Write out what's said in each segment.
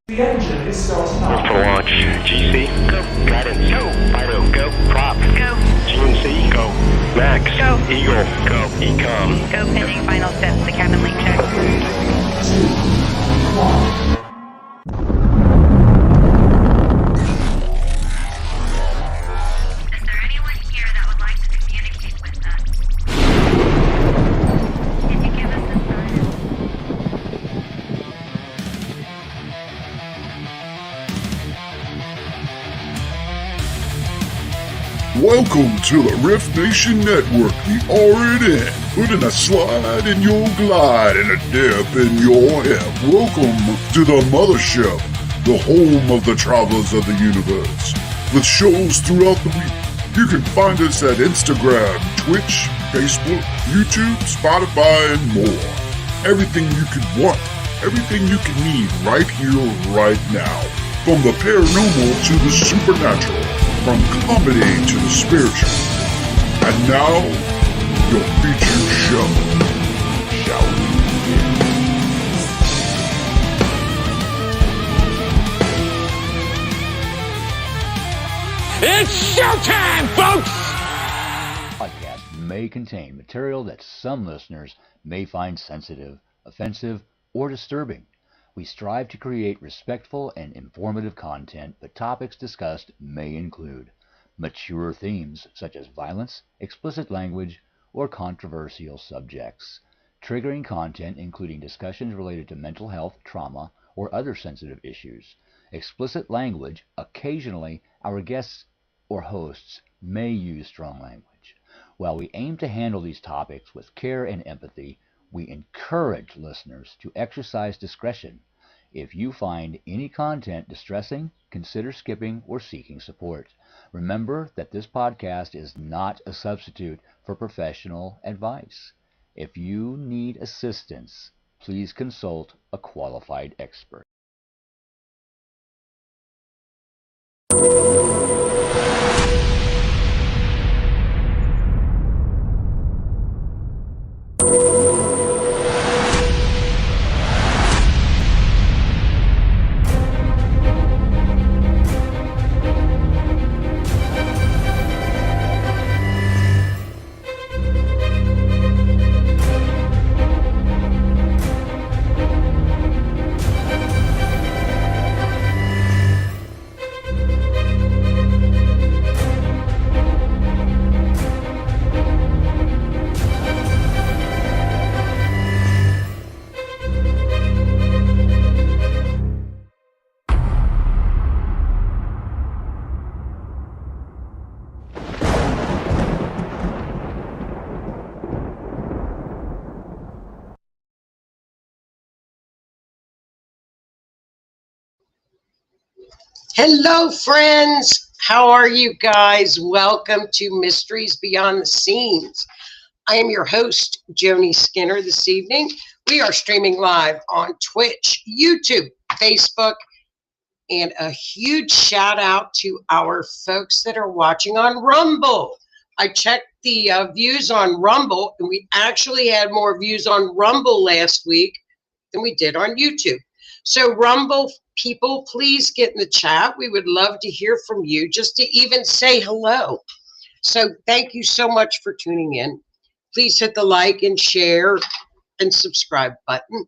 The engine is starting up. For launch. GC. Go. Guidance. Go. Fido. Go. Prop. Go. GNC. Go. Max. Go. Eagle. Go. Ecom. Go pending final steps to cabin link check. 3, 2, 1. Is there anyone here that would like to communicate with us? Can you give us a sign? Welcome to the R.I.F.T Nation Network, the RNN, putting a slide in your glide and a dip in your hip. Welcome to the mothership, the home of the travelers of the universe. With shows throughout the week, you can find us at Instagram, Twitch, Facebook, YouTube, Spotify, and more. Everything you could want, everything you could need right here, right now. From the paranormal to the supernatural. From comedy to the spiritual. And now, your featured show. Shall we begin? It's showtime, folks! Podcast may contain material that some listeners may find sensitive, offensive, or disturbing. We strive to create respectful and informative content, but topics discussed may include mature themes such as violence, explicit language, or controversial subjects, triggering content including discussions related to mental health, trauma, or other sensitive issues, explicit language. Occasionally, our guests or hosts may use strong language. While we aim to handle these topics with care and empathy, we encourage listeners to exercise discretion. If you find any content distressing, consider skipping or seeking support. Remember that this podcast is not a substitute for professional advice. If you need assistance, please consult a qualified expert. Hello, friends. How are you guys? Welcome to Mysteries Beyond the Scenes. I am your host, Joni Skinner, this evening. We are streaming live on Twitch, YouTube, Facebook, and a huge shout out to our folks that are watching on Rumble. I checked the views on Rumble, and we actually had more views on Rumble last week than we did on YouTube. So Rumble people, please get in the chat. We would love to hear from you, just to even say hello. So thank you so much for tuning in. Please hit the like and share and subscribe button.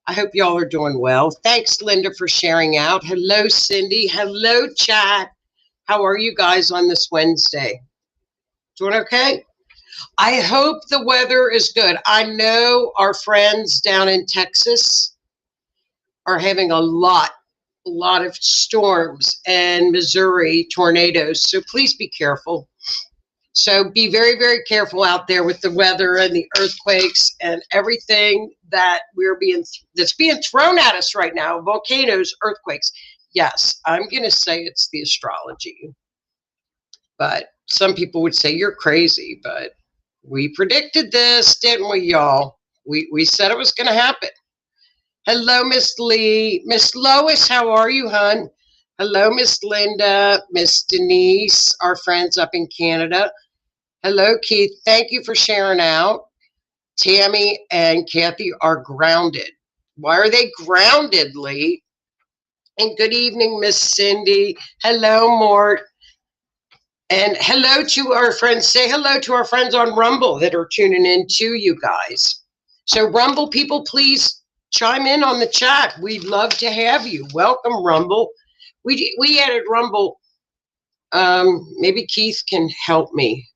I hope y'all are doing well. Thanks, Linda, for sharing out. Hello, Cindy. Hello, chat. How are you guys on this Wednesday? Doing okay? I hope the weather is good. I know our friends down in Texas are having a lot of storms, and Missouri tornadoes. So please be careful. So be very, very careful out there with the weather and the earthquakes and everything that that's being thrown at us right now. Volcanoes, earthquakes. Yes, I'm going to say it's the astrology. But some people would say you're crazy, but we predicted this, didn't we, y'all? We said it was going to happen. Hello, Miss Lee. Miss Lois, how are you, hon? Hello, Miss Linda, Miss Denise, our friends up in Canada. Hello, Keith. Thank you for sharing out. Tammy and Kathy are grounded. Why are they grounded, Lee? And good evening, Miss Cindy. Hello, Mort. And hello to our friends. Say hello to our friends on Rumble that are tuning in too, you guys. So Rumble people, please chime in on the chat. We'd love to have you. Welcome, Rumble. We added Rumble. Maybe Keith can help me.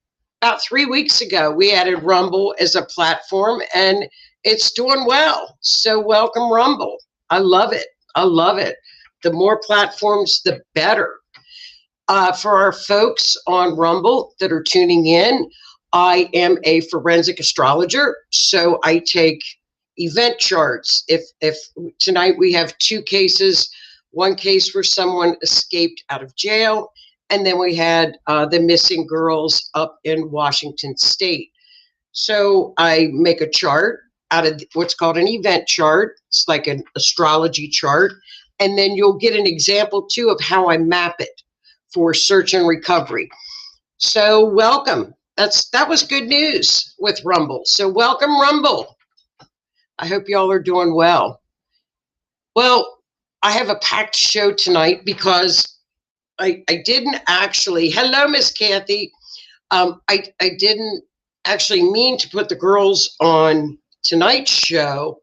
About 3 weeks ago, we added Rumble as a platform, and it's doing well. So welcome, Rumble. I love it. I love it. The more platforms, the better. For our folks on Rumble that are tuning in, I am a forensic astrologer, so I take event charts. If tonight we have 2 cases, one case where someone escaped out of jail, and then we had the missing girls up in Washington State. So I make a chart out of what's called an event chart. It's like an astrology chart. And then you'll get an example too of how I map it for search and recovery. So welcome. That was good news with Rumble. So welcome, Rumble. I hope y'all are doing well. Well, I have a packed show tonight because I didn't actually, hello, Miss Kathy. I didn't actually mean to put the girls on tonight's show,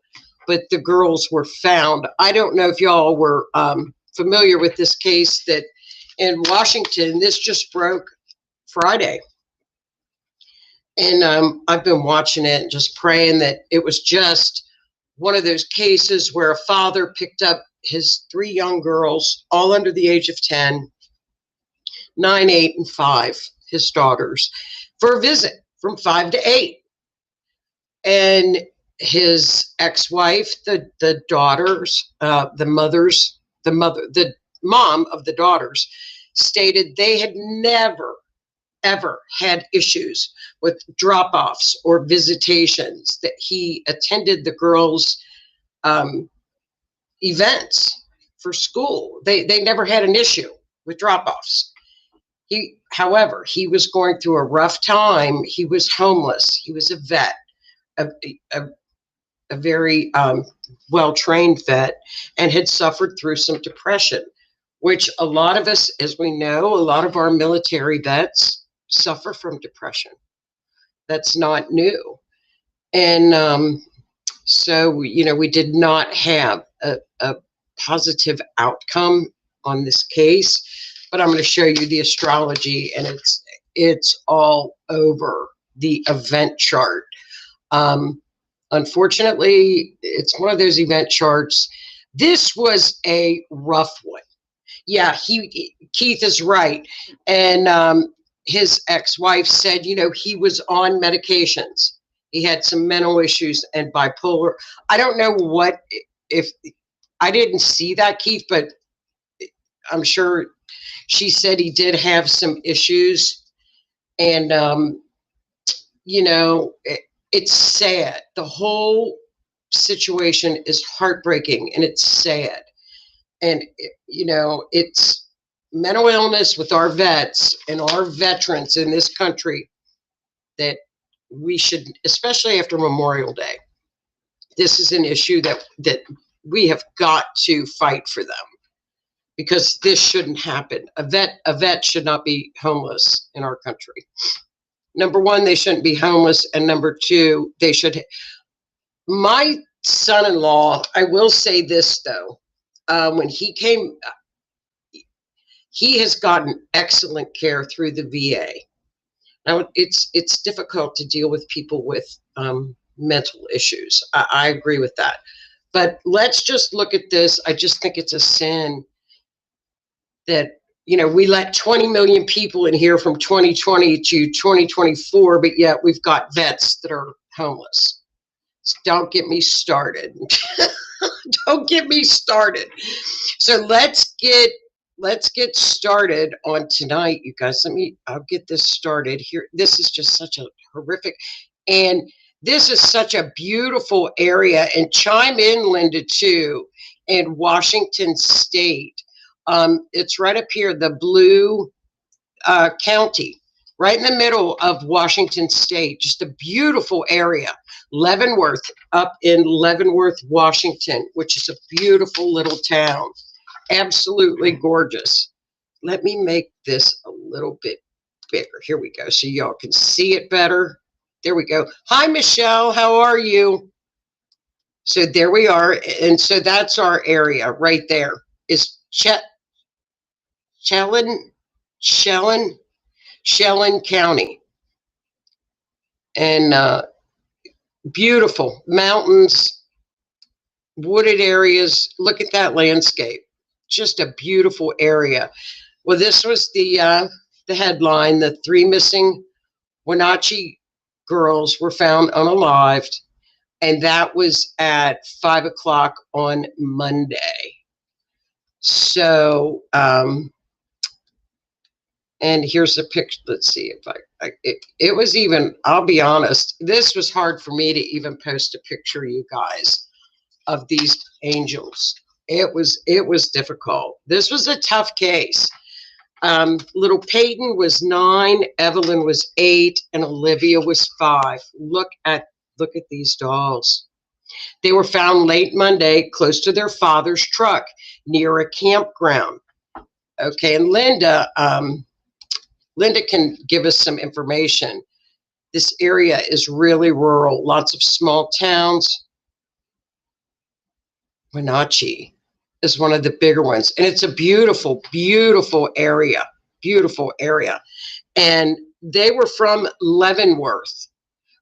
but the girls were found. I don't know if y'all were familiar with this case that in Washington, this just broke Friday. And I've been watching it and just praying that it was just one of those cases where a father picked up his 3 young girls, all under the age of 10, 9, 8, and 5, his daughters, for a visit from 5 to 8. And his ex-wife, the daughters, the mom of the daughters, stated they had never, ever had issues with drop-offs or visitations, that he attended the girls' events for school. They never had an issue with drop-offs. However, he was going through a rough time. He was homeless. He was a vet, a very well-trained vet, and had suffered through some depression, which a lot of us, as we know, a lot of our military vets suffer from depression. That's not new. And so, we did not have a positive outcome on this case, but I'm going to show you the astrology, and it's all over the event chart. Unfortunately, it's one of those event charts. This was a rough one. Yeah, Keith is right. And his ex-wife said, he was on medications. He had some mental issues and bipolar. I don't know if I didn't see that, Keith, but I'm sure she said he did have some issues. And, it's sad. The whole situation is heartbreaking, and it's sad. And, it's mental illness with our vets and our veterans in this country that we should, especially after Memorial Day, this is an issue that we have got to fight for them, because this shouldn't happen. A vet should not be homeless in our country. Number one, they shouldn't be homeless. And number two, my son-in-law, I will say this though, when he came, he has gotten excellent care through the VA. Now, it's difficult to deal with people with mental issues. I agree with that. But let's just look at this. I just think it's a sin that, we let 20 million people in here from 2020 to 2024, but yet we've got vets that are homeless. So don't get me started. Don't get me started. So let's get started on tonight, you guys. I'll get this started here. This is just such a horrific, and this is such a beautiful area. And chime in, Linda, too, in Washington State. It's right up here, the blue county, right in the middle of Washington State. Just a beautiful area. Leavenworth, up in Leavenworth, Washington, which is a beautiful little town. Absolutely gorgeous. Let me make this a little bit bigger. Here we go, so y'all can see it better. There we go. Hi, Michelle. How are you? So there we are. And so that's our area right there. Is Chelan County. And beautiful mountains, wooded areas. Look at that landscape. Just a beautiful area. Well, this was the headline. The 3 missing Wenatchee girls were found unalived, and that was at 5 o'clock on Monday. So, and here's a picture. Let's see if it was even, I'll be honest, this was hard for me to even post a picture, you guys, of these angels. It was difficult. This was a tough case. Little Peyton was 9, Evelyn was 8, and Olivia was 5. Look at these dolls. They were found late Monday close to their father's truck near a campground. Okay, and Linda can give us some information. This area is really rural, lots of small towns. Wenatchee is one of the bigger ones, and it's a beautiful, beautiful area. Beautiful area. And they were from Leavenworth,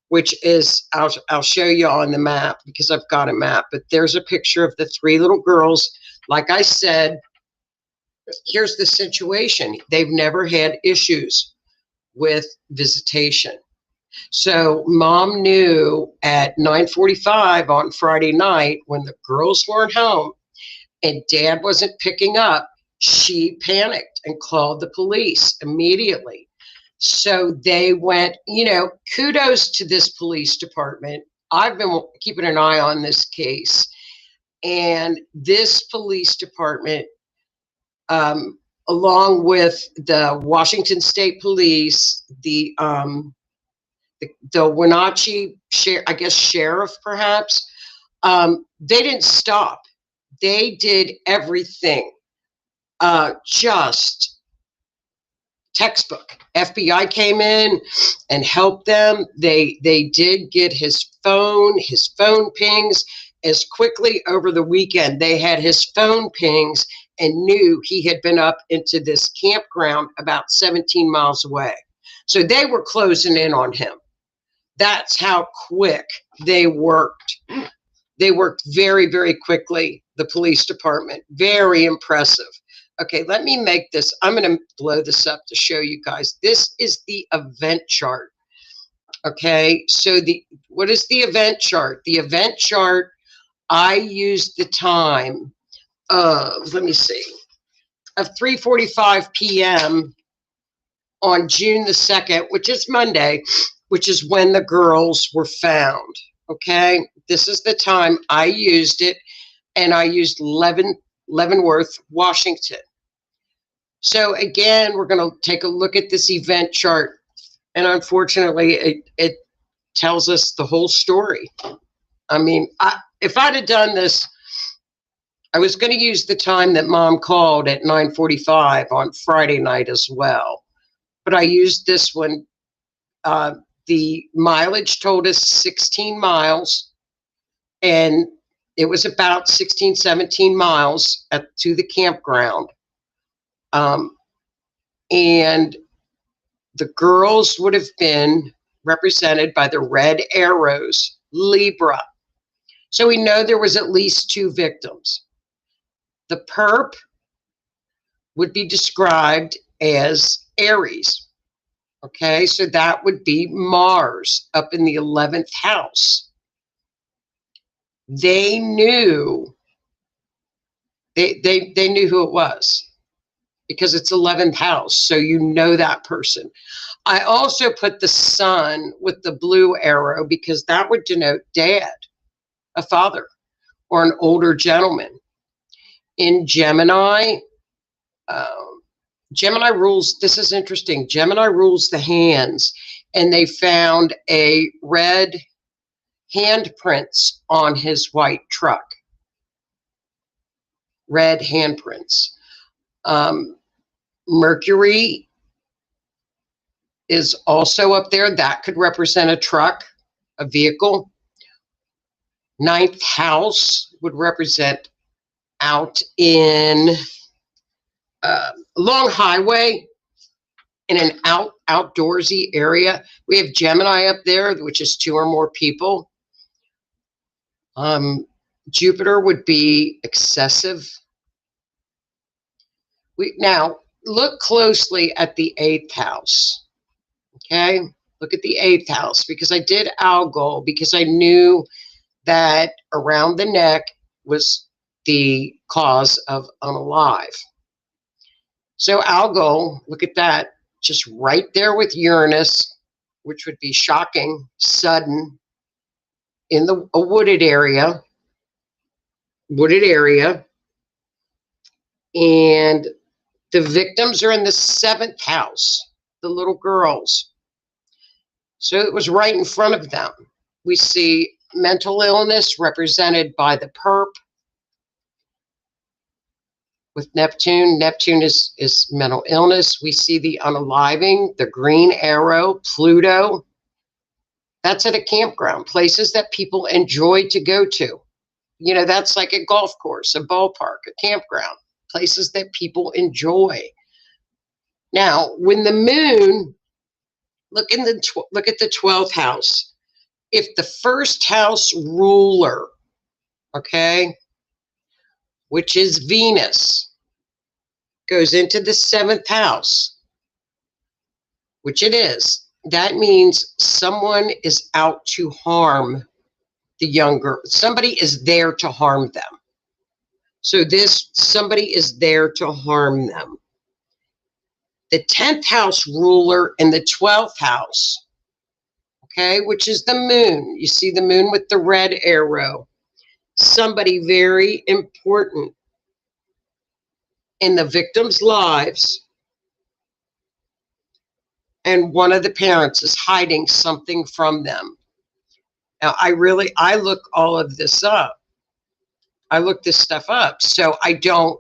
which is, I'll show you on the map because I've got a map, but there's a picture of the 3 little girls. Like I said, here's the situation. They've never had issues with visitation. So mom knew at 9:45 on Friday night, when the girls weren't home and dad wasn't picking up, she panicked and called the police immediately. So they went, kudos to this police department. I've been keeping an eye on this case, and this police department, along with the Washington State Police, the Wenatchee sheriff, perhaps, they didn't stop. They did everything. Just textbook. FBI came in and helped them. They did get his phone pings as quickly over the weekend. They had his phone pings and knew he had been up into this campground about 17 miles away. So they were closing in on him. That's how quick they worked. They worked very, very quickly, the police department. Very impressive. Okay, let me make this. I'm going to blow this up to show you guys. This is the event chart. Okay, so what is the event chart? The event chart, I used the time of, let me see, of 3:45 p.m. on June the 2nd, which is Monday, which is when the girls were found. Okay, this is the time I used it, and I used Leavenworth, Washington. So again, we're going to take a look at this event chart, and unfortunately, it tells us the whole story. I mean, if I'd have done this, I was going to use the time that mom called at 9:45 on Friday night as well, but I used this one. The mileage told us 16 miles, and it was about 16, 17 miles to the campground. And the girls would have been represented by the red arrows, Libra. So we know there was at least 2 victims. The perp would be described as Aries. Okay, so that would be Mars up in the 11th house. They knew they knew who it was because it's 11th house, so you know that person. I also put the sun with the blue arrow because that would denote dad, a father, or an older gentleman. In Gemini, Gemini rules, this is interesting, Gemini rules the hands, and they found a red handprints on his white truck. red handprints. Mercury is also up there. That could represent a truck, a vehicle. Ninth house would represent out in a long highway in an outdoorsy area. We have Gemini up there, which is 2 or more people. Jupiter would be excessive. Now look closely at the 8th house. Okay, look at the 8th house, because I did Algol because I knew that around the neck was the cause of unalive. So Algol, look at that, just right there with Uranus, which would be shocking, sudden, in a wooded area, and the victims are in the 7th house, the little girls. So it was right in front of them. We see mental illness represented by the perp with Neptune. Neptune is mental illness. We see the unaliving, the green arrow, Pluto. That's at a campground, places that people enjoy to go to. You know, that's like a golf course, a ballpark, a campground, places that people enjoy. Now, when the moon, look at the 12th house. If the first house ruler, okay, which is Venus, goes into the 7th house, which it is, that means someone is out to harm the younger. Somebody is there to harm them. So somebody is there to harm them. The 10th house ruler in the 12th house, okay, which is the moon. You see the moon with the red arrow. Somebody very important in the victims' lives, and one of the parents is hiding something from them. Now, I look all of this up. I look this stuff up, so I don't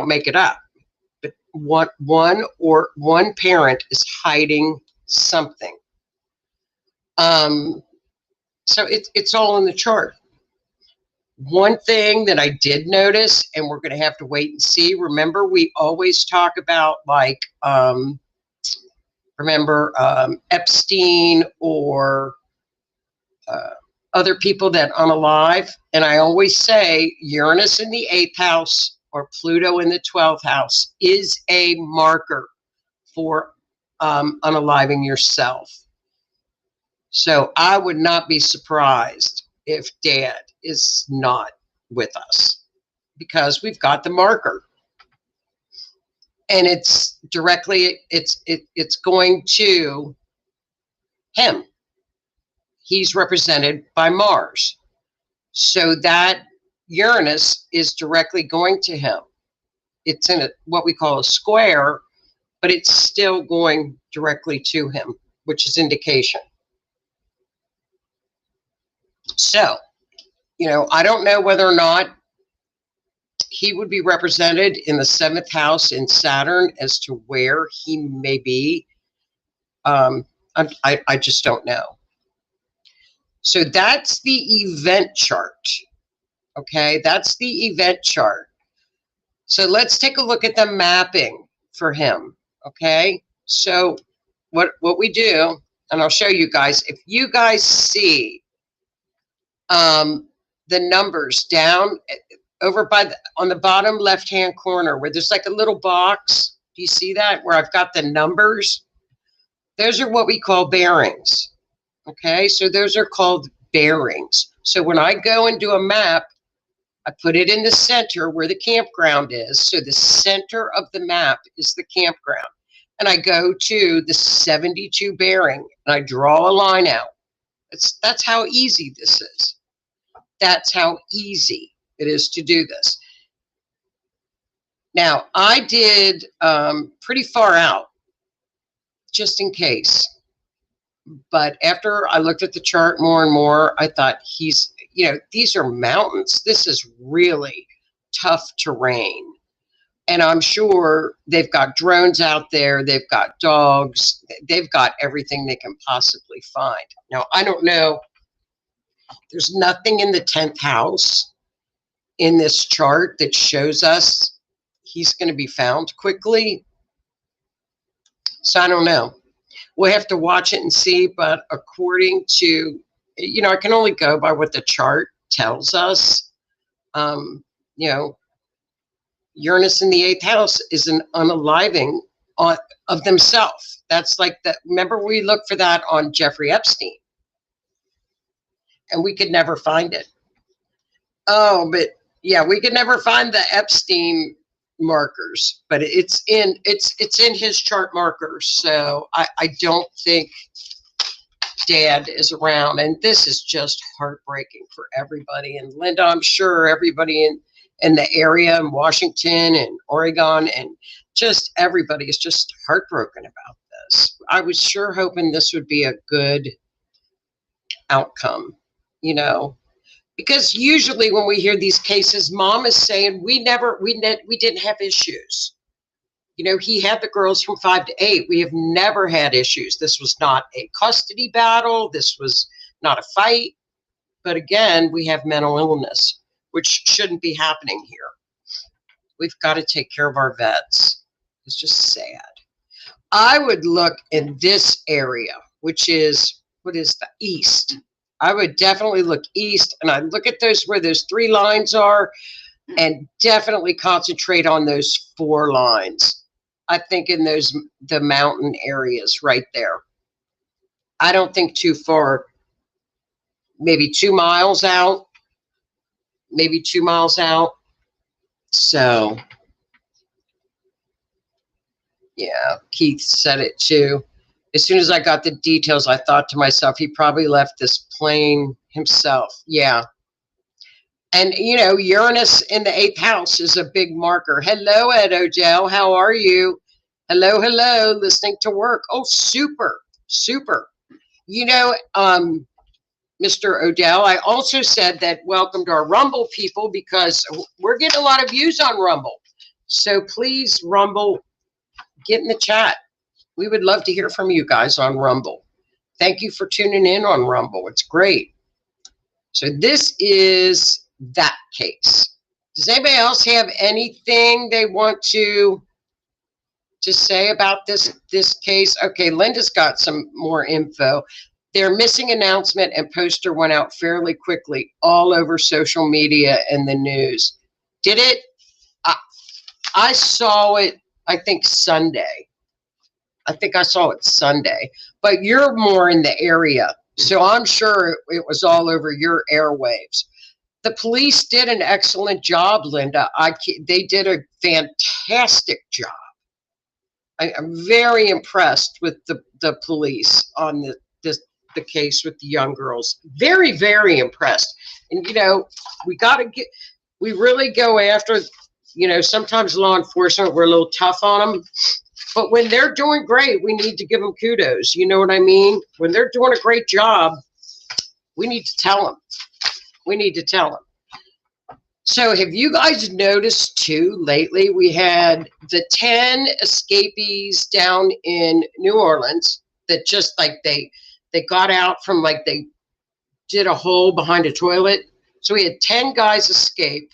make it up. But one parent is hiding something. So it's all in the chart. One thing that I did notice, and we're going to have to wait and see. Remember, we always talk about Epstein or other people that unalive, and I always say Uranus in the 8th house or Pluto in the 12th house is a marker for unaliving yourself. So I would not be surprised if Dad is not with us, because we've got the marker, and it's directly it's going to him. He's represented by Mars, so that Uranus is directly going to him. It's in what we call a square, but it's still going directly to him, which is indication. So, you know, I don't know whether or not he would be represented in the 7th house in Saturn as to where he may be. I just don't know. So that's the event chart. Okay, that's the event chart. So let's take a look at the mapping for him. Okay, so what we do, and I'll show you guys, if you guys see the numbers down over on the bottom left hand corner where there's like a little box, do you see that, where I've got the numbers? Those are what we call bearings. Okay, so those are called bearings. So when I go and do a map, I put it in the center where the campground is. So the center of the map is the campground. And I go to the 72 bearing and I draw a line out. That's how easy this is. That's how easy it is to do this. Now, I did pretty far out, just in case. But after I looked at the chart more and more, I thought these are mountains. This is really tough terrain. And I'm sure they've got drones out there. They've got dogs. They've got everything they can possibly find. Now, I don't know. There's nothing in the 10th house in this chart that shows us he's going to be found quickly. So I don't know. We'll have to watch it and see. But according to, I can only go by what the chart tells us. Uranus in the 8th house is an unaliving of themselves. That's like that. Remember, we looked for that on Jeffrey Epstein, and we could never find it. Oh, but yeah, we could never find the Epstein markers, but it's in his chart markers. So I don't think Dad is around, and this is just heartbreaking for everybody. And Linda, I'm sure everybody in the area in Washington and Oregon and just everybody is just heartbroken about this. I was sure hoping this would be a good outcome, because usually when we hear these cases, Mom is saying we didn't have issues. He had the girls from 5 to 8. We have never had issues. This was not a custody battle. This was not a fight. But again, we have mental illness, which shouldn't be happening here. We've got to take care of our vets. It's just sad. I would look in this area, which is, what is the east? I would definitely look east, and I'd look at where those 3 lines are, and definitely concentrate on those 4 lines. I think in the mountain areas right there. I don't think too far, maybe 2 miles out. Maybe 2 miles out. So, yeah, Keith said it too. As soon as I got the details, I thought to myself, he probably left this plane himself. Yeah. And, Uranus in the 8th house is a big marker. Hello, Ed Odell. How are you? Hello, listening to work. Oh, super. Mr. Odell, I also said that welcome to our Rumble people, because we're getting a lot of views on Rumble. So please, Rumble, get in the chat. We would love to hear from you guys on Rumble. Thank you for tuning in on Rumble. It's great. So this is that case. Does anybody else have anything they want to say about this case? Okay, Linda's got some more info. Their missing announcement and poster went out fairly quickly all over social media and the news. Did it? I saw it, I think, Sunday. But you're more in the area, so I'm sure it was all over your airwaves. The police did an excellent job, Linda. They did a fantastic job. I'm very impressed with the police on the case with the young girls. Very, very impressed. And, we really go after, sometimes law enforcement, we're a little tough on them. But when they're doing great, we need to give them kudos. You know what I mean? When they're doing a great job, we need to tell them. So have you guys noticed too, lately we had the 10 escapees down in New Orleans that just like they got out from, like, they did a hole behind a toilet. So we had 10 guys escape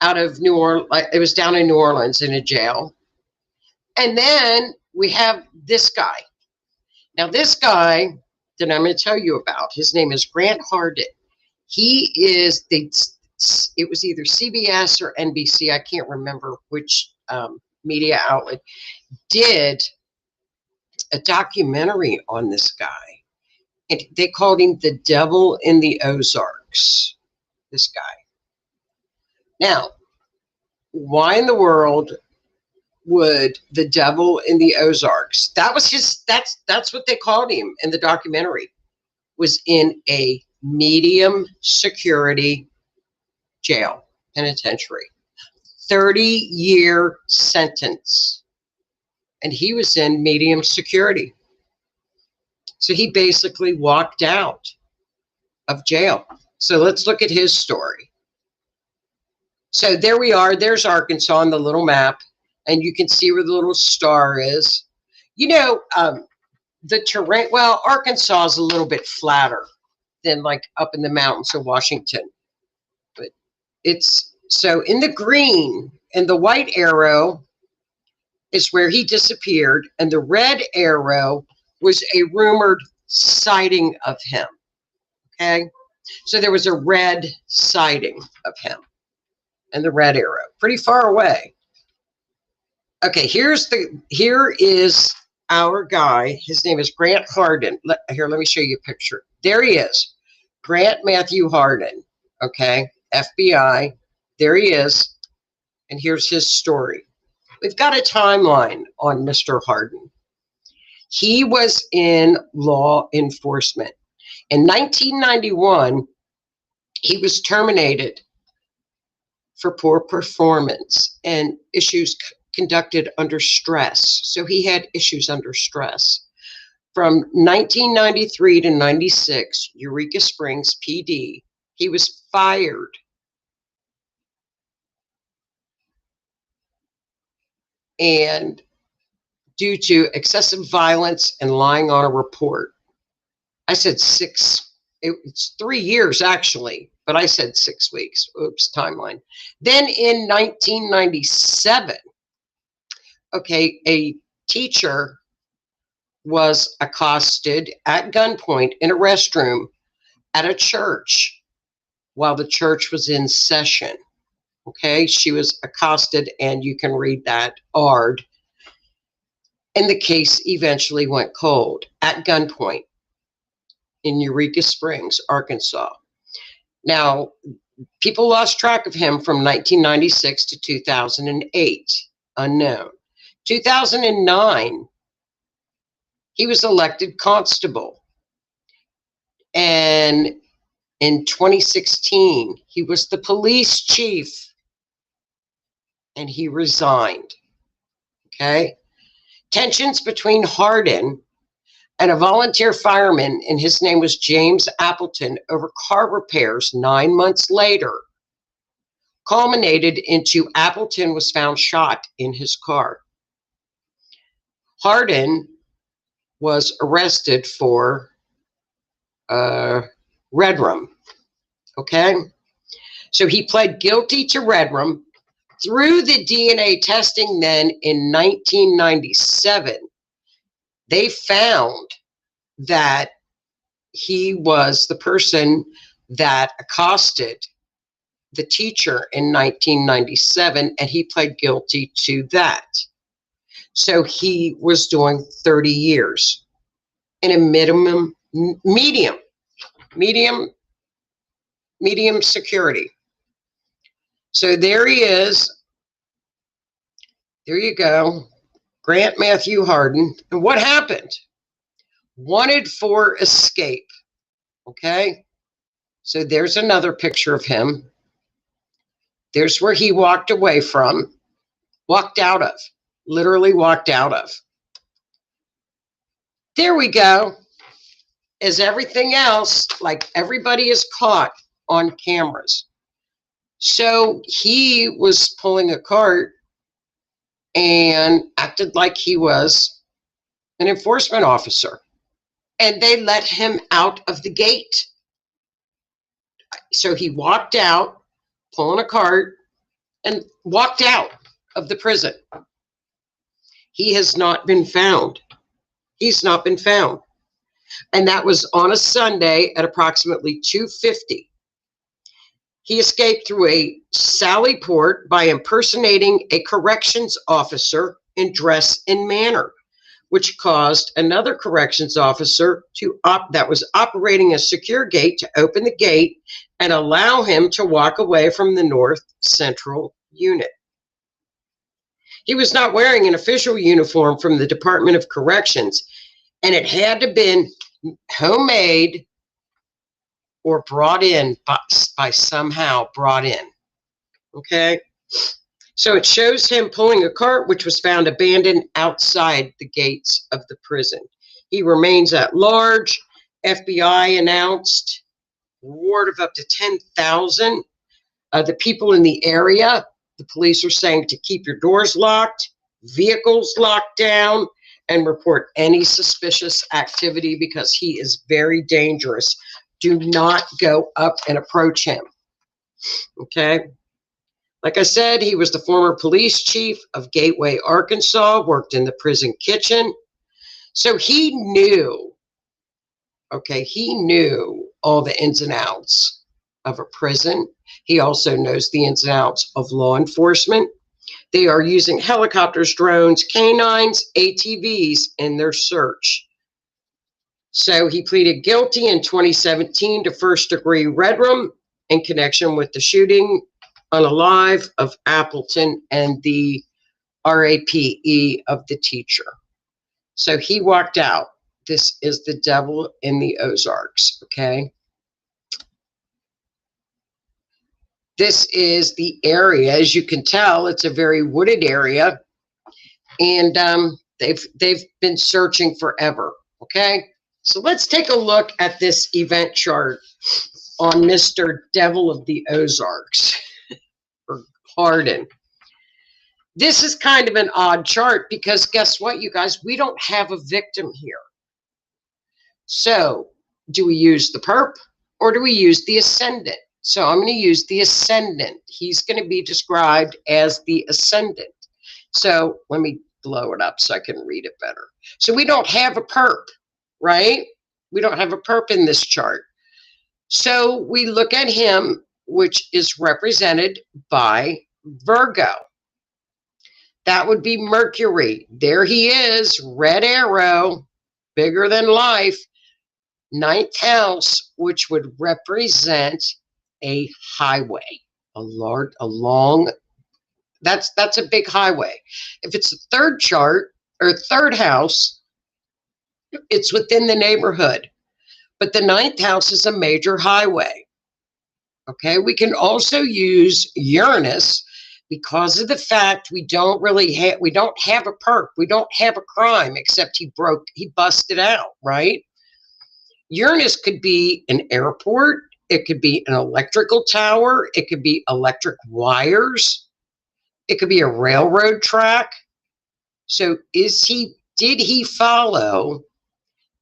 out of New Orleans. It was down in New Orleans in a jail. And then we have this guy. Now this guy that I'm going to tell you about, his name is Grant Hardin. He is it was either CBS or NBC, I can't remember which media outlet, did a documentary on this guy. And they called him the devil in the Ozarks, this guy. Now, why in the world would the devil in the Ozarks, that's what they called him in the documentary, was in a medium security jail, penitentiary, 30-year sentence. And he was in medium security. So he basically walked out of jail. So let's look at his story. So there we are. There's Arkansas on the little map, and you can see where the little star is. You know, the terrain, well, Arkansas is a little bit flatter than like up in the mountains of Washington. But it's, so in the green and the white arrow is where he disappeared, and the red arrow was a rumored sighting of him. Okay, so there was a red sighting of him, and the red arrow, pretty far away. Okay, here is our guy. His name is Grant Hardin. Here, let me show you a picture. There he is, Grant Matthew Hardin. Okay, FBI. There he is, and here's his story. We've got a timeline on Mr. Hardin. He was in law enforcement. In 1991, he was terminated for poor performance and issues conducted under stress. So he had issues under stress. From 1993 to 96, Eureka Springs PD, he was fired. And due to excessive violence and lying on a report. I said it's 3 years actually, but I said 6 weeks. Oops, timeline. Then in 1997, okay, a teacher was accosted at gunpoint in a restroom at a church while the church was in session. Okay, she was accosted, and you can read that, ARD. And the case eventually went cold at gunpoint in Eureka Springs, Arkansas. Now, people lost track of him from 1996 to 2008, unknown. 2009, he was elected constable. And in 2016, he was the police chief, and he resigned. Okay? Tensions between Hardin and a volunteer fireman, and his name was James Appleton, over car repairs 9 months later, culminated into Appleton was found shot in his car. Hardin was arrested for redrum. Okay? So he pled guilty to redrum. Through the DNA testing then in 1997, they found that he was the person that accosted the teacher in 1997, and he pled guilty to that. So he was doing 30 years in a medium security. So there he is. There you go. Grant Matthew Hardin. And what happened? Wanted for escape. Okay? So there's another picture of him. There's where he walked away from. Walked out of. Literally walked out of. There we go. As everything else, like everybody is caught on cameras. So he was pulling a cart and acted like he was an enforcement officer. And they let him out of the gate. So he walked out, pulling a cart, and walked out of the prison. He has not been found. He's not been found. And that was on a Sunday at approximately 2:50. He escaped through a sally port by impersonating a corrections officer in dress and manner, which caused another corrections officer that was operating a secure gate to open the gate and allow him to walk away from the North Central unit. He was not wearing an official uniform from the Department of Corrections, and it had to have been homemade or brought in by somehow brought in. Okay? So it shows him pulling a cart, which was found abandoned outside the gates of the prison. He remains at large. FBI announced reward of up to $10,000 The people in the area, the police are saying to keep your doors locked, vehicles locked down, and report any suspicious activity because he is very dangerous. Do not go up and approach him. Okay? Like I said, he was the former police chief of Gateway, Arkansas, worked in the prison kitchen. So he knew, he knew all the ins and outs of a prison. He also knows the ins and outs of law enforcement. They are using helicopters, drones, canines, ATVs in their search. So he pleaded guilty in 2017 to first-degree redrum in connection with the shooting unalive of Appleton and the RAPE of the teacher. So he walked out. This is the devil in the Ozarks, okay? This is the area. As you can tell, it's a very wooded area, and they've been searching forever, okay? So let's take a look at this event chart on Mr. Devil of the Ozarks, or Hardin. This is kind of an odd chart because guess what, you guys? We don't have a victim here. So do we use the perp or do we use the ascendant? So I'm going to use the ascendant. He's going to be described as the ascendant. So let me blow it up so I can read it better. So we don't have a perp, right? We don't have a perp in this chart. So we look at him, which is represented by Virgo. That would be Mercury. There he is, red arrow, bigger than life. 9th house, which would represent a highway, that's a big highway. If it's a third chart or third house, it's within the neighborhood. But the 9th house is a major highway. Okay, we can also use Uranus because of the fact we don't have a perp, we don't have a crime, except he busted out, right? Uranus could be an airport, it could be an electrical tower, it could be electric wires, it could be a railroad track. So did he follow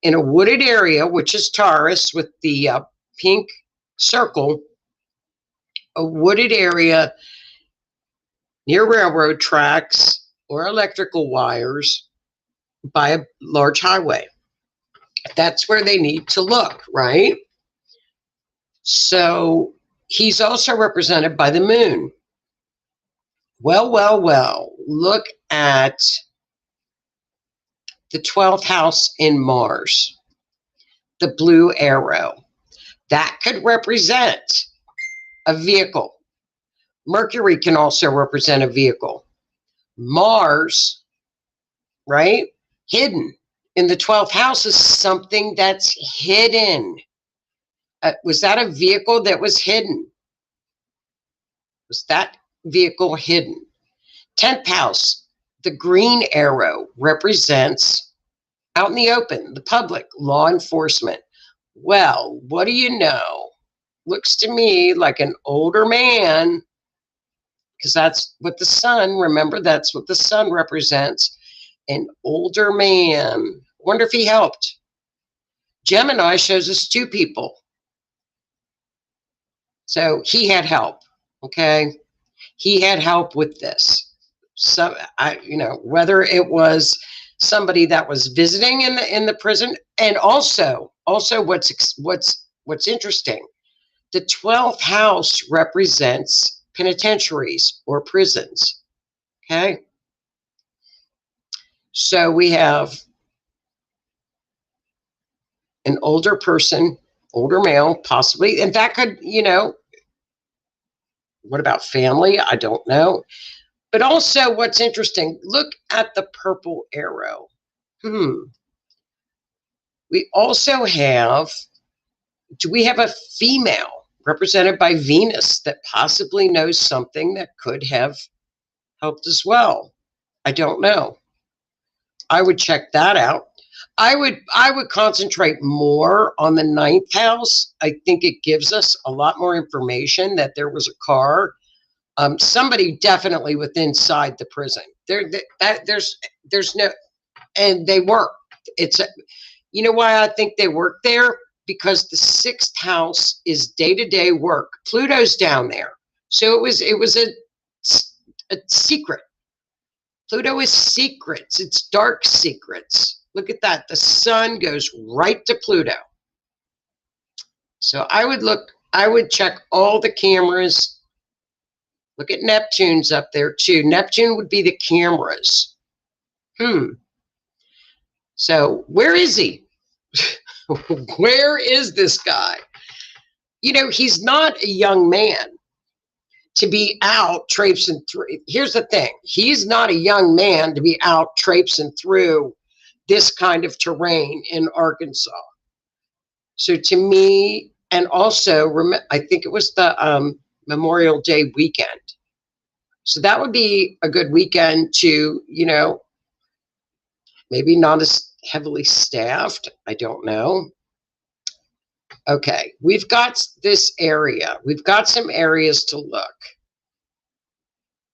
in a wooded area, which is Taurus with the pink circle, a wooded area near railroad tracks or electrical wires by a large highway? That's where they need to look, right? So he's also represented by the moon. Well, look at the 12th house in Mars, the blue arrow. That could represent a vehicle. Mercury can also represent a vehicle. Mars, right? Hidden. In the 12th house is something that's hidden. Was that a vehicle that was hidden? Was that vehicle hidden? 10th house, the green arrow represents out in the open, the public, law enforcement. Well, what do you know? Looks to me like an older man, because that's what the sun, remember, that's what the sun represents. An older man. Wonder if he helped. Gemini shows us 2 people. So he had help, okay? He had help with this. So whether it was somebody that was visiting in the prison, and also what's interesting, the 12th house represents penitentiaries or prisons. Okay? So we have an older person, older male, possibly, and that could, what about family? I don't know. But also what's interesting, look at the purple arrow. We also have, do we have a female represented by Venus that possibly knows something that could have helped as well? I don't know. I would check that out. I would concentrate more on the ninth house. I think it gives us a lot more information that there was a car. Somebody definitely was inside the prison. There's no, and they work. It's a, you know why I think they work there? Because the sixth house is day-to-day work. Pluto's down there, so it was a secret. Pluto is secrets. It's dark secrets. Look at that. The sun goes right to Pluto. So I would check all the cameras. Look at Neptune's up there too. Neptune would be the cameras. So where is he? Where is this guy? You know, he's not a young man to be out traipsing through. Here's the thing. He's not a young man to be out traipsing through this kind of terrain in Arkansas. So to me, and also, I think it was the Memorial Day weekend. So that would be a good weekend to, you know, maybe not as heavily staffed. I don't know. Okay, we've got this area. We've got some areas to look.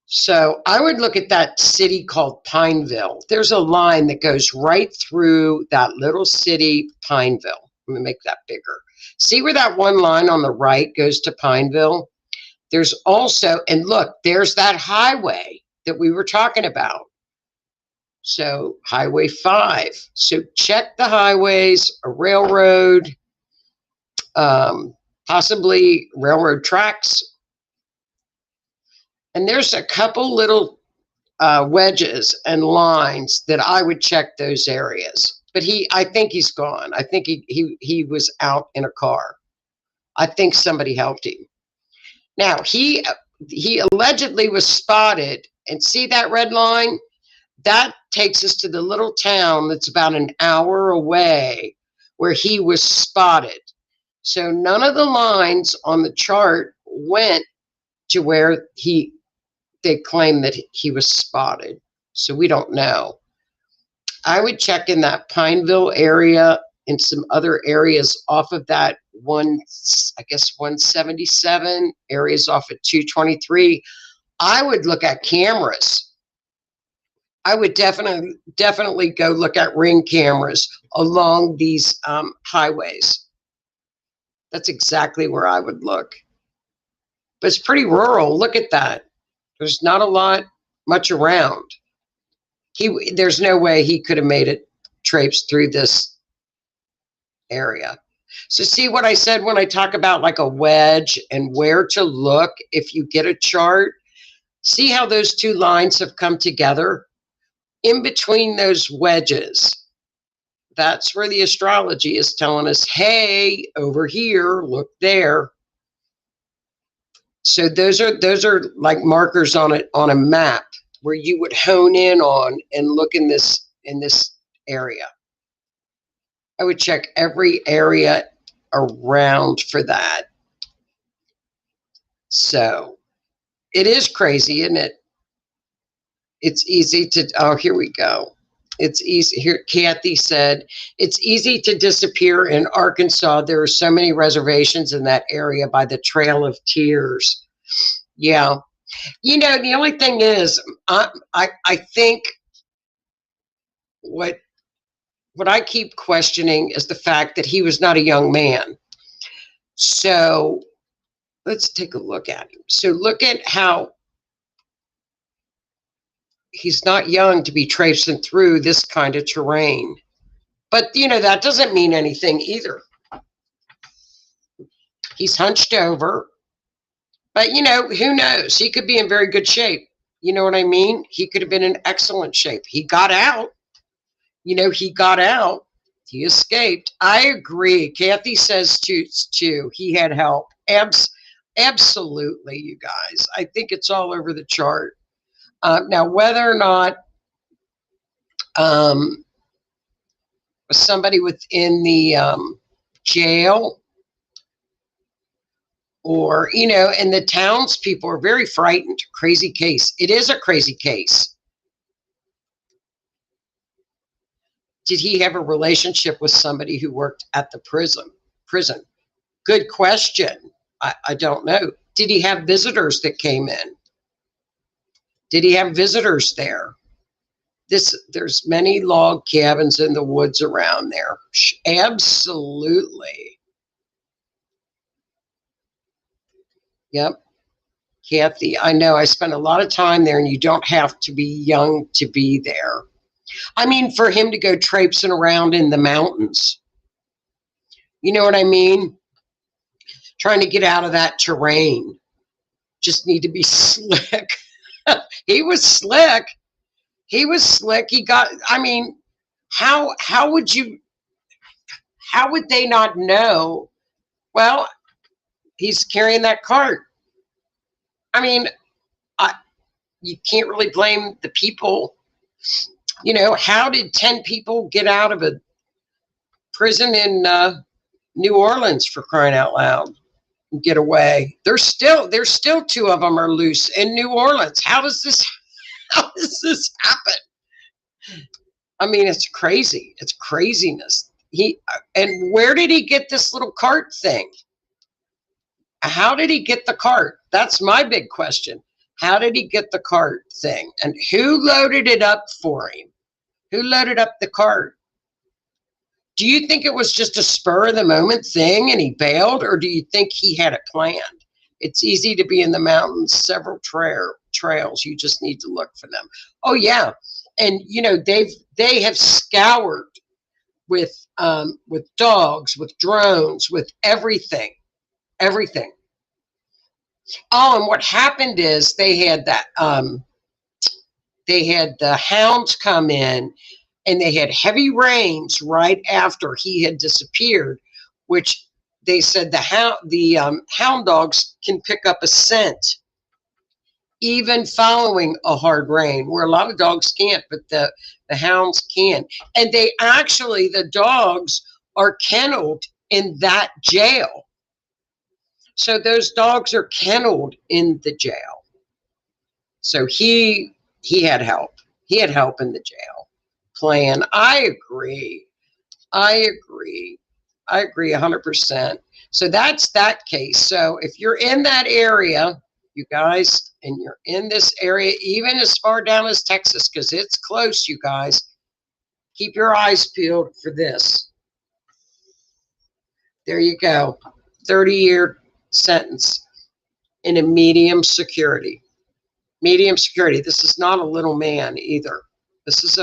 So I would look at that city called Pineville. There's a line that goes right through that little city, Pineville. Let me make that bigger. See where that one line on the right goes to Pineville? There's also, and look, there's that highway that we were talking about. So Highway 5. So check the highways, a railroad, possibly railroad tracks. And there's a couple little wedges and lines that I would check those areas. But I think he's gone. I think he was out in a car. I think somebody helped him. Now, he allegedly was spotted. And see that red line? That takes us to the little town that's about an hour away where he was spotted. So none of the lines on the chart went to where they claim that he was spotted. So we don't know. I would check in that Pineville area and some other areas off of that 177, areas off of 223. I would look at cameras. I would definitely go look at ring cameras along these highways. That's exactly where I would look. But it's pretty rural. Look at that. There's not much around. There's no way he could have made it traipse through this area. So see what I said when I talk about like a wedge and where to look if you get a chart? See how those two lines have come together? In between those wedges, that's where the astrology is telling us, hey, over here, look there. So those are like markers on a map where you would hone in on and look in this area. I would check every area around for that. So it is crazy, isn't it? It's easy to, oh, here we go. It's easy. Here, Kathy said, it's easy to disappear in Arkansas. There are so many reservations in that area by the Trail of Tears. Yeah. You know, the only thing is, I think what I keep questioning is the fact that he was not a young man. So let's take a look at him. So look at how he's not young to be traipsing through this kind of terrain. But, you know, that doesn't mean anything either. He's hunched over. But, you know, who knows? He could be in very good shape. You know what I mean? He could have been in excellent shape. He got out. You know, he got out. He escaped. I agree. Kathy says, too, he had help. Absolutely, you guys. I think it's all over the chart. Now, whether or not somebody within the jail or, you know, and the townspeople are very frightened. Crazy case. It is a crazy case. Did he have a relationship with somebody who worked at the prison? Good question. I don't know. Did he have visitors that came in? Did he have visitors there? There's many log cabins in the woods around there. Absolutely. Yep. Kathy, I know. I spent a lot of time there, and you don't have to be young to be there. I mean, for him to go traipsing around in the mountains. You know what I mean? Trying to get out of that terrain. Just need to be slick. He was slick. He was slick. He got, I mean, how would they not know? Well, he's carrying that cart. I mean, you can't really blame the people. You know, how did 10 people get out of a prison in New Orleans, for crying out loud, and get away? There's still 2 of them are loose in New Orleans. How does this happen? I mean, it's crazy. It's craziness. And where did he get this little cart thing? How did he get the cart? That's my big question. How did he get the cart thing? And who loaded it up for him? Who loaded up the cart? Do you think it was just a spur of the moment thing and he bailed, or do you think he had it planned? It's easy to be in the mountains, several trails. You just need to look for them. Oh yeah. And you know, they have scoured with dogs, with drones, with everything. Oh, and what happened is they had the hounds come in, and they had heavy rains right after he had disappeared, which they said the hound dogs can pick up a scent even following a hard rain, where a lot of dogs can't, but the hounds can. And the dogs are kenneled in that jail. So those dogs are kenneled in the jail. So he had help. He had help in the jail plan. I agree 100%. So that's that case. So if you're in that area, you guys, and you're in this area, even as far down as Texas, because it's close, you guys, keep your eyes peeled for this. There you go. 30-year sentence in a medium security. Medium security. This is not a little man either. This is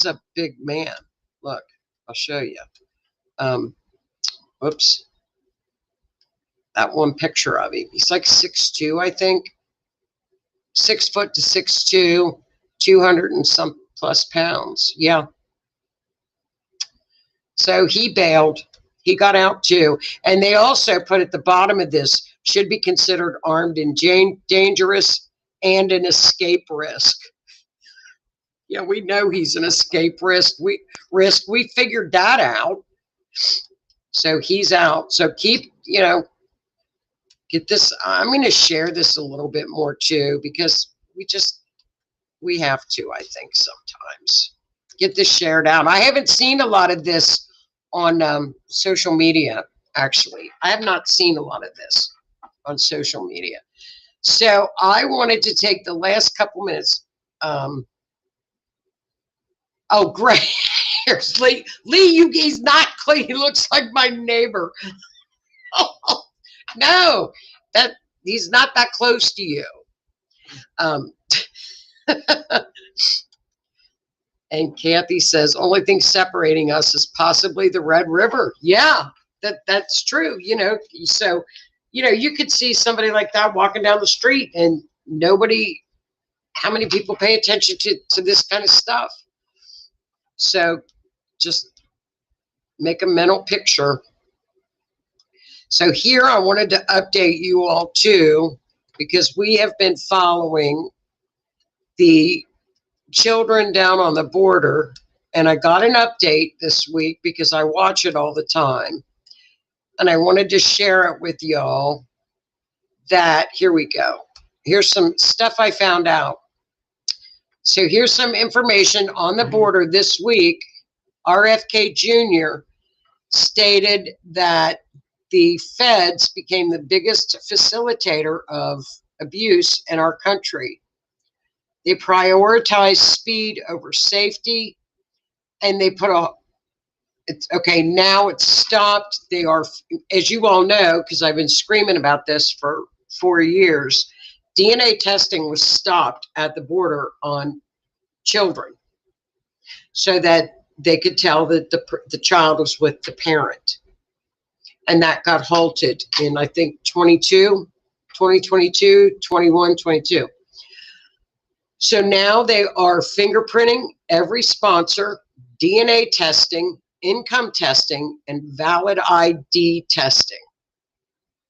a big man. Look, I'll show you. Whoops. That one picture of him. He's like 6'2", I think. 6 foot to 6'2", 200 and some plus pounds. Yeah. So he bailed. He got out too. And they also put at the bottom of this, should be considered armed and dangerous and an escape risk. Yeah, we know he's an escape risk. We figured that out. So he's out. So keep, get this. I'm going to share this a little bit more too, because we have to, I think, sometimes get this shared out. I haven't seen a lot of this on social media, actually. I have not seen a lot of this on social media. So I wanted to take the last couple minutes. Oh, great. Here's Lee. Lee, he's not clean. He looks like my neighbor. No, he's not that close to you. And Kathy says, only thing separating us is possibly the Red River. Yeah, that's true. So, you could see somebody like that walking down the street and how many people pay attention to this kind of stuff? So just make a mental picture. So here I wanted to update you all too, because we have been following the children down on the border, and I got an update this week because I watch it all the time, and I wanted to share it with y'all. That here we go. Here's some stuff I found out. So here's some information on the border this week RFK Jr. stated that the feds became the biggest facilitator of abuse in our country. They prioritize speed over safety, and they put now it's stopped. They are, as you all know, because I've been screaming about this for 4 years, DNA testing was stopped at the border on children so that they could tell that the child was with the parent. And that got halted in, I think, 2022, 21, 22. So now they are fingerprinting every sponsor, DNA testing, income testing, and valid ID testing,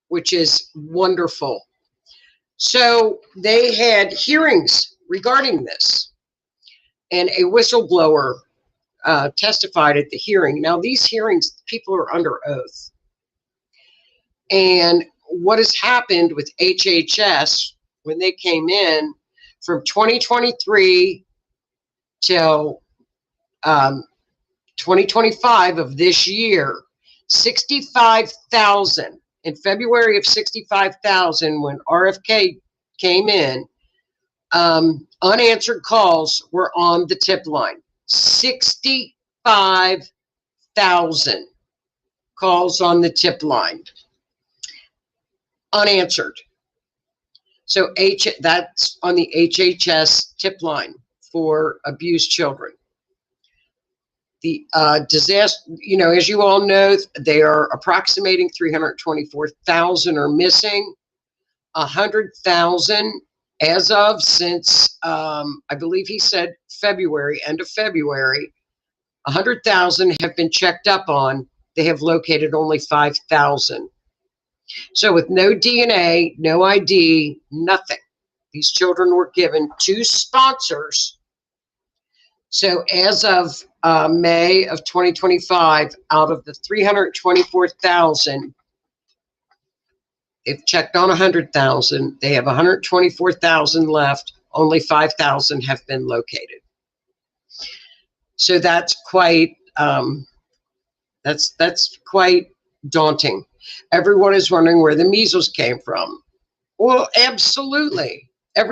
which is wonderful. So they had hearings regarding this, and a whistleblower testified at the hearing. Now, these hearings, people are under oath. And what has happened with HHS when they came in from 2023 till 2025 of this year, 65,000 in February of 65,000 when RFK came in, unanswered calls were on the tip line. 65,000 calls on the tip line, unanswered. So that's on the HHS tip line for abused children. The disaster, as you all know, they are approximating 324,000 are missing, 100,000 as of since, I believe he said February, end of February, 100,000 have been checked up on. They have located only 5,000. So with no DNA, no ID, nothing, these children were given to sponsors. So as of May of 2025, out of the 324,000, they've checked on 100,000. They have 124,000 left. Only 5,000 have been located. So that's quite that's quite daunting. Everyone is wondering where the measles came from. Well, absolutely. They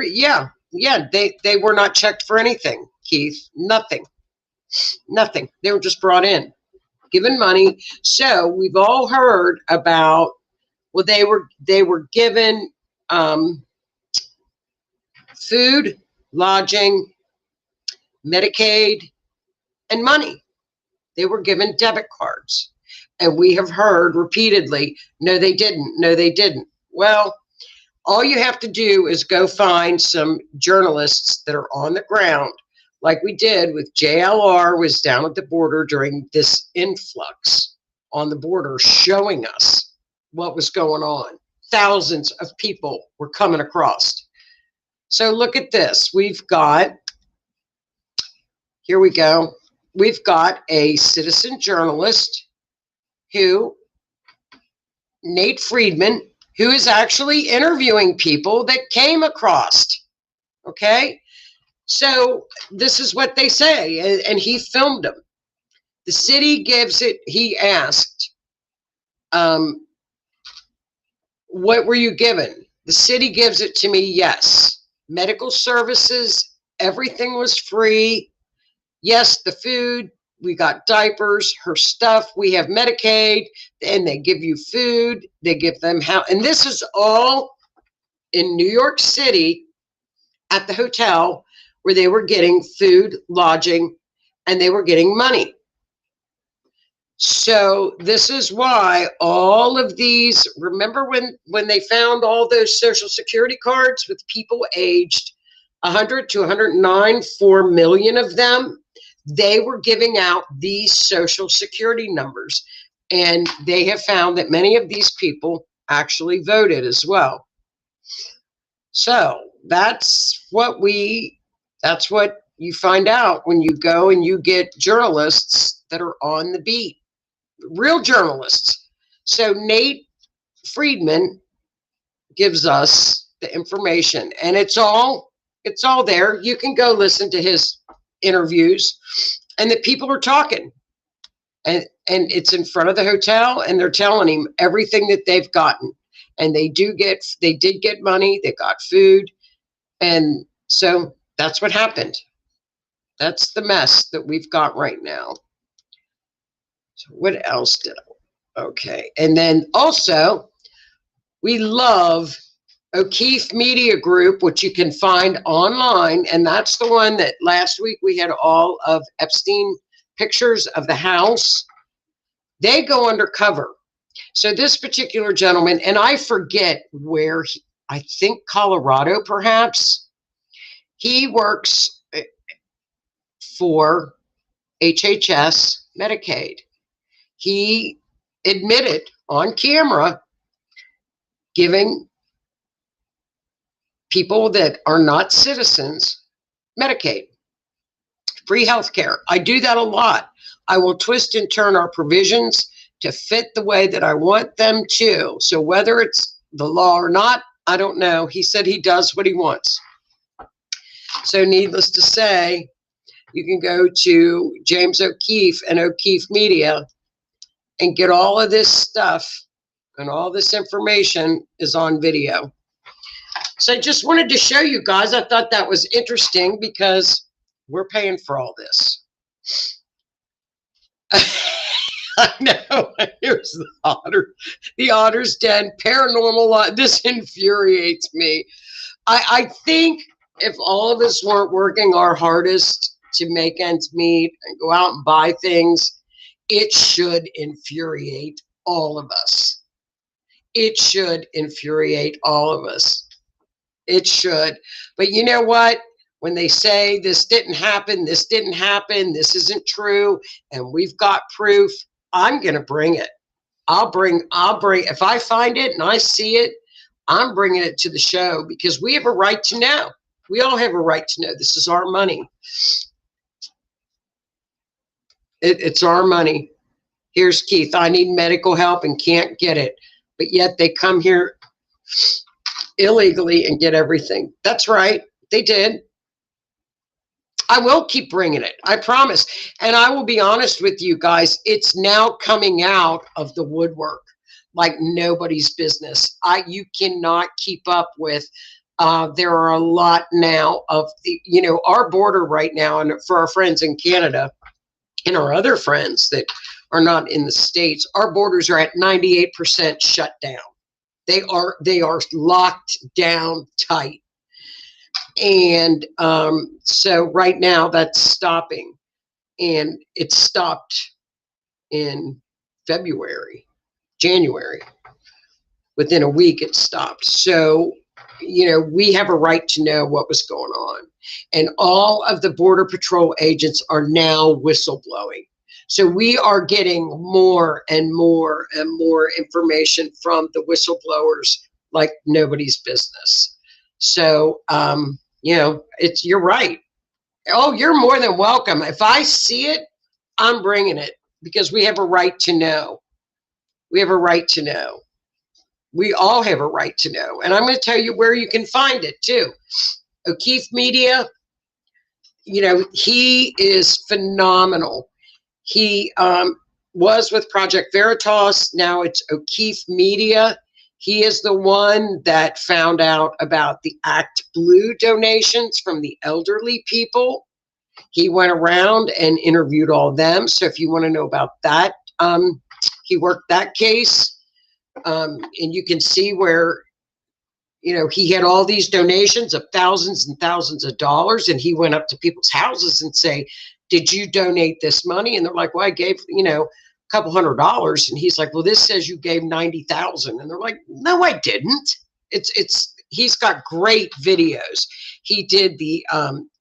were not checked for anything, Keith. Nothing. They were just brought in, given money. So we've all heard about, well, they were given food, lodging, Medicaid, and money. They were given debit cards. And we have heard repeatedly, no, they didn't. No, they didn't. Well, all you have to do is go find some journalists that are on the ground, like we did with JLR was down at the border during this influx on the border, showing us what was going on. Thousands of people were coming across. So look at this. Here we go. We've got a citizen journalist Nate Friedman, who is actually interviewing people that came across. Okay? So this is what they say, and he filmed them. The city gives it, he asked, what were you given? The city gives it to me, yes. Medical services, everything was free. Yes, the food, we got diapers, her stuff, we have Medicaid, and they give you food, they give them how, and this is all in New York City at the hotel where they were getting food, lodging, and they were getting money. So this is why all of these, remember when they found all those Social Security cards with people aged 100 to 109, 4 million of them, they were giving out these Social Security numbers. And they have found that many of these people actually voted as well. So that's what you find out when you go and you get journalists that are on the beat, real journalists. So Nate Friedman gives us the information, and it's all there. You can go listen to his interviews, and the people are talking. and it's in front of the hotel, and they're telling him everything that they've gotten. And they did get money, they got food, and so that's what happened. That's the mess that we've got right now. So what else did I? Okay, and then also we love O'Keefe Media Group, which you can find online, and that's the one that last week we had all of Epstein pictures of the house. They go undercover. So this particular gentleman, and I forget where, I think Colorado perhaps, he works for HHS Medicaid. He admitted on camera giving people that are not citizens Medicaid, free health care. I do that a lot. I will twist and turn our provisions to fit the way that I want them to. So whether it's the law or not, I don't know. He said he does what he wants. So needless to say, you can go to James O'Keefe and O'Keefe Media and get all of this stuff, and all this information is on video. So I just wanted to show you guys. I thought that was interesting because we're paying for all this. I know. Here's the Otter's Den paranormal. This infuriates me. I think if all of us weren't working our hardest to make ends meet and go out and buy things, it should infuriate all of us. It should infuriate all of us. It should. But you know what? When they say this didn't happen, this isn't true, and we've got proof, I'm going to bring it. I'll bring, if I find it and I see it, I'm bringing it to the show because we have a right to know. We all have a right to know. This is our money. It's our money. Here's Keith. I need medical help and can't get it. But yet they come here illegally and get everything. That's right. They did. I will keep bringing it. I promise. And I will be honest with you guys. It's now coming out of the woodwork like nobody's business. You cannot keep up with. There are a lot now of the, our border right now, and for our friends in Canada and our other friends that are not in the States, our borders are at 98% shut down. They are locked down tight. And so right now that's stopping, and it stopped in January. Within a week it stopped. So, we have a right to know what was going on. And all of the Border Patrol agents are now whistleblowing. So we are getting more and more and more information from the whistleblowers like nobody's business. So, you're right. Oh, you're more than welcome. If I see it, I'm bringing it because we have a right to know. We have a right to know. We all have a right to know. And I'm going to tell you where you can find it too. O'Keefe Media, he is phenomenal. He was with Project Veritas. Now it's O'Keefe Media. He is the one that found out about the Act Blue donations from the elderly people. He went around and interviewed all of them. So if you want to know about that, he worked that case. And you can see where, he had all these donations of thousands and thousands of dollars. And he went up to people's houses and say, did you donate this money? And they're like, well, I gave, a couple $100. And he's like, well, this says you gave 90,000. And they're like, no, I didn't. He's got great videos. He did the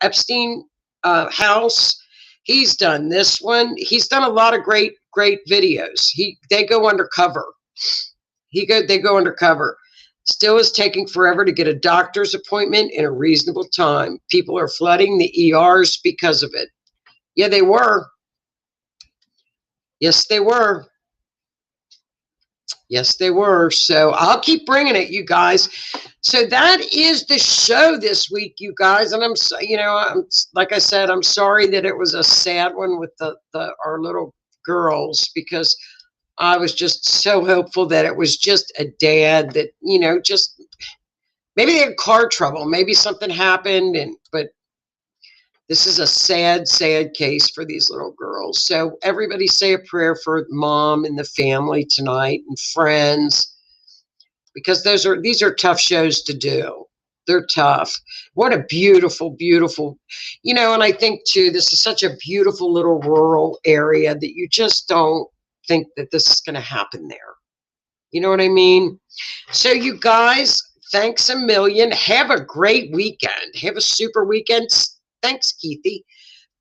Epstein house. He's done this one. He's done a lot of great videos. They go undercover. They go undercover. Still is taking forever to get a doctor's appointment in a reasonable time. People are flooding the ERs because of it. Yeah, they were. Yes, they were. Yes, they were. So I'll keep bringing it, you guys. So that is the show this week, you guys. And I'm like I said, I'm sorry that it was a sad one with our little girls because I was just so hopeful that it was just a dad that, just maybe they had car trouble, maybe something happened, but this is a sad, sad case for these little girls. So everybody say a prayer for mom and the family tonight and friends, because these are tough shows to do. They're tough. What a beautiful, beautiful, and I think too, this is such a beautiful little rural area that you just don't think that this is going to happen there. You know what I mean? So you guys, thanks a million. Have a great weekend. Have a super weekend. Thanks, Keithy.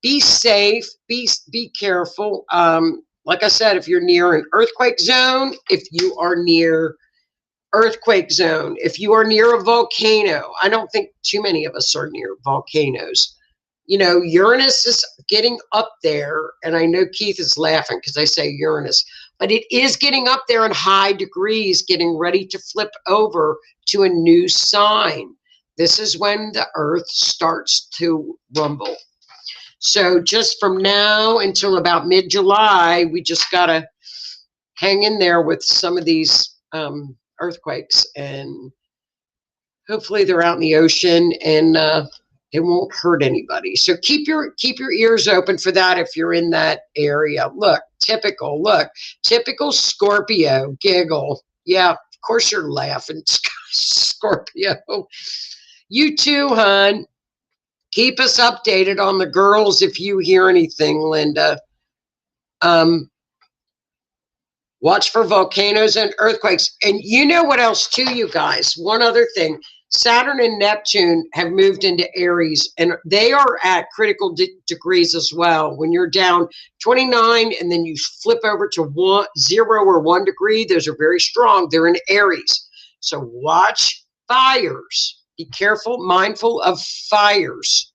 Be safe. Be careful. Like I said, if you're near an earthquake zone, if you are near a volcano, I don't think too many of us are near volcanoes. Uranus is getting up there, and I know Keith is laughing because I say Uranus, but it is getting up there in high degrees, getting ready to flip over to a new sign. This is when the earth starts to rumble. So just from now until about mid-July, we just got to hang in there with some of these earthquakes, and hopefully they're out in the ocean and it won't hurt anybody. So keep your ears open for that if you're in that area. Typical Scorpio giggle. Yeah, of course you're laughing, Scorpio. You too, hon. Keep us updated on the girls if you hear anything, Linda. Watch for volcanoes and earthquakes. And you know what else too, you guys? One other thing. Saturn and Neptune have moved into Aries, and they are at critical degrees as well. When you're down 29 and then you flip over to 0 or 1 degree, those are very strong. They're in Aries. So watch fires. Be careful, mindful of fires.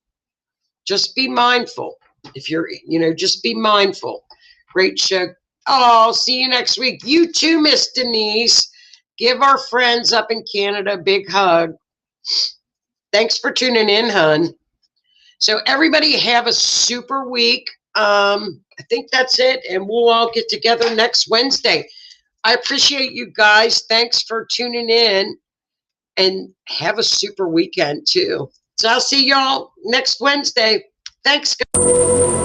Just be mindful. If you're, just be mindful. Great show. Oh, see you next week. You too, Miss Denise. Give our friends up in Canada a big hug. Thanks for tuning in, hon. So everybody have a super week. I think that's it, and we'll all get together next Wednesday. I appreciate you guys. Thanks for tuning in, and have a super weekend too. So I'll see y'all next Wednesday. Thanks, guys.